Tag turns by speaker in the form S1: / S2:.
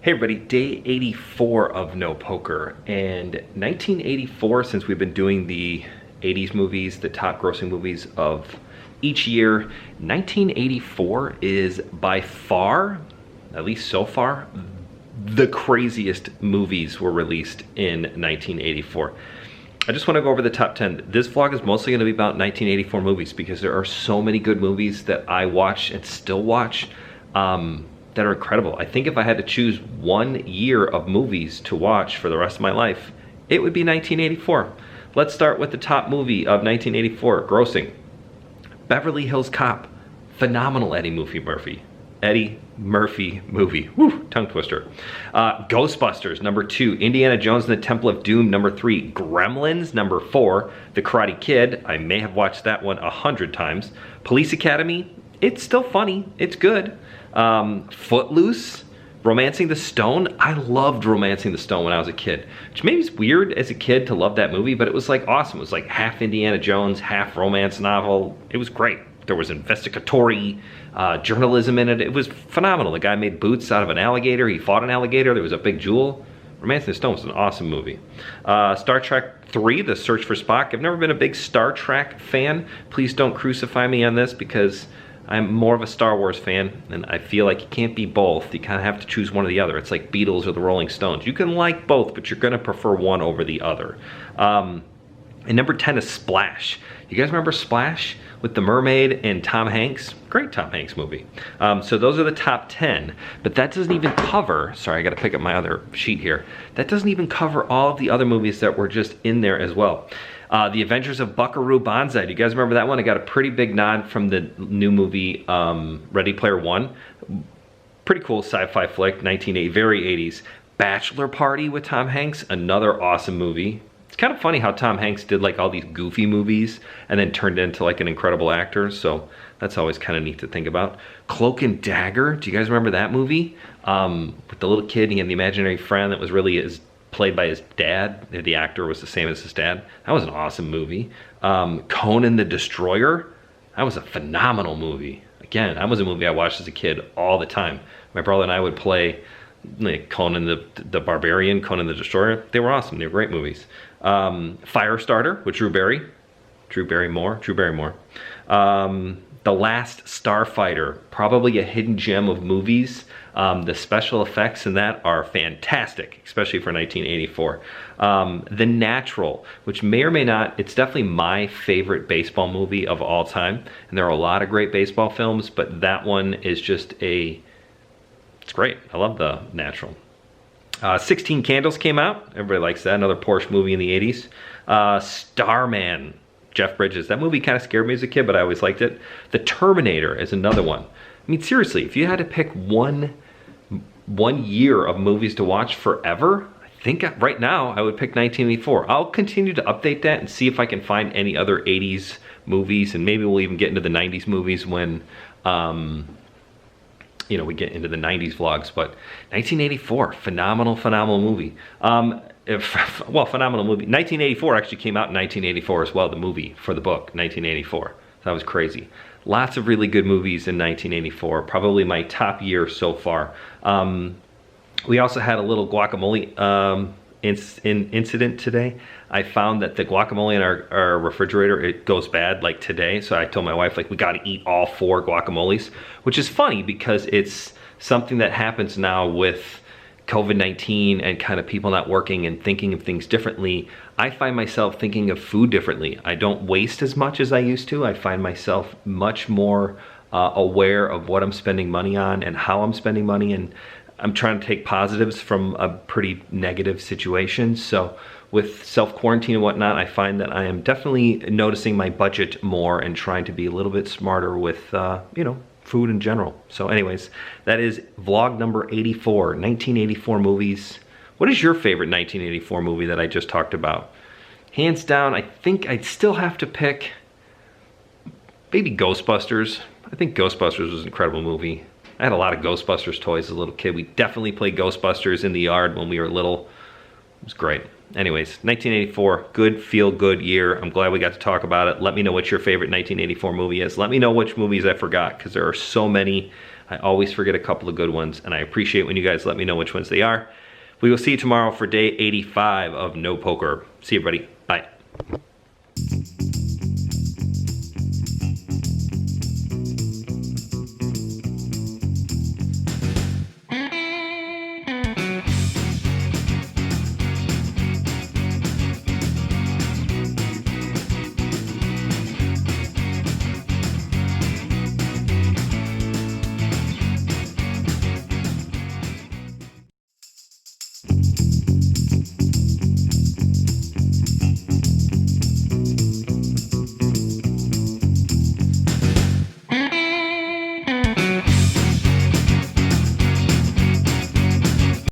S1: Hey everybody, day 84 of No Poker, and 1984, since we've been doing the 80s movies, the top grossing movies of each year, 1984 is by far, at least so far, the craziest movies were released in 1984. I just want to go over the top 10. This vlog is mostly going to be about 1984 movies because there are so many good movies that I watch and still watch that are incredible. I think if I had to choose one year of movies to watch for the rest of my life, it would be 1984. Let's start with the top movie of 1984, grossing. Beverly Hills Cop. Phenomenal Eddie Murphy movie. Woo, tongue twister. Ghostbusters, number 2. Indiana Jones and the Temple of Doom, number 3. Gremlins, number 4. The Karate Kid, I may have watched that one 100 times. Police Academy, it's still funny, it's good. Footloose, Romancing the Stone. I loved Romancing the Stone when I was a kid, which maybe is weird as a kid to love that movie, but it was like awesome. It was like half Indiana Jones, half romance novel. It was great. There was investigatory journalism in it. It was phenomenal. The guy made boots out of an alligator. He fought an alligator. There was a big jewel. Romancing the Stone was an awesome movie. Star Trek 3, The Search for Spock. I've never been a big Star Trek fan. Please don't crucify me on this because I'm more of a Star Wars fan, and I feel like you can't be both. You kind of have to choose one or the other. It's like Beatles or the Rolling Stones. You can like both, but you're gonna prefer one over the other. And number 10 is Splash. You guys remember Splash with the mermaid and Tom Hanks? Great Tom Hanks movie. So those are the top 10, but that doesn't even cover, sorry, I gotta pick up my other sheet here. That doesn't even cover all of the other movies that were just in there as well. The Adventures of Buckaroo Banzai. Do you guys remember that one? It got a pretty big nod from the new movie Ready Player One. Pretty cool sci-fi flick, 1980, very 80s. Bachelor Party with Tom Hanks, another awesome movie. It's kind of funny how Tom Hanks did like all these goofy movies and then turned into like an incredible actor, so that's always kind of neat to think about. Cloak and Dagger, do you guys remember that movie? With the little kid, he had the imaginary friend that was really played by his dad. The actor was the same as his dad. That was an awesome movie. Conan the Destroyer. That was a phenomenal movie. Again, that was a movie I watched as a kid all the time. My brother and I would play like Conan the Barbarian, Conan the Destroyer. They were awesome. They were great movies. Firestarter with Drew Barrymore. The Last Starfighter, probably a hidden gem of movies. The special effects in that are fantastic, especially for 1984. The Natural, which may or may not, it's definitely my favorite baseball movie of all time. And there are a lot of great baseball films, but that one is just it's great. I love The Natural. 16 Candles came out. Everybody likes that. Another Porsche movie in the 80s. Starman. Jeff Bridges. That movie kind of scared me as a kid, but I always liked it. The Terminator is another one. I mean, seriously, if you had to pick one year of movies to watch forever, I think right now I would pick 1984. I'll continue to update that and see if I can find any other 80s movies, and maybe we'll even get into the 90s movies when you know, we get into the 90s vlogs. But 1984, phenomenal movie. Phenomenal movie. 1984 actually came out in 1984 as well, the movie for the book, 1984. That was crazy. Lots of really good movies in 1984, probably my top year so far. We also had a little guacamole incident today. I found that the guacamole in our refrigerator, it goes bad like today. So I told my wife, like, we gotta eat all 4 guacamoles, which is funny because it's something that happens now with COVID-19 and kind of people not working and thinking of things differently. I find myself thinking of food differently. I don't waste as much as I used to. I find myself much more aware of what I'm spending money on and how I'm spending money, and I'm trying to take positives from a pretty negative situation. So with self-quarantine and whatnot, I find that I am definitely noticing my budget more and trying to be a little bit smarter with, you know, food in general. So anyways, that is vlog number 84, 1984 movies. What is your favorite 1984 movie that I just talked about? Hands down, I think I'd still have to pick maybe Ghostbusters. I think Ghostbusters was an incredible movie. I had a lot of Ghostbusters toys as a little kid. We definitely played Ghostbusters in the yard when we were little. It was great. Anyways, 1984, good, feel-good year. I'm glad we got to talk about it. Let me know what your favorite 1984 movie is. Let me know which movies I forgot, because there are so many. I always forget a couple of good ones, and I appreciate when you guys let me know which ones they are. We will see you tomorrow for day 85 of No Poker. See you, everybody. Bye.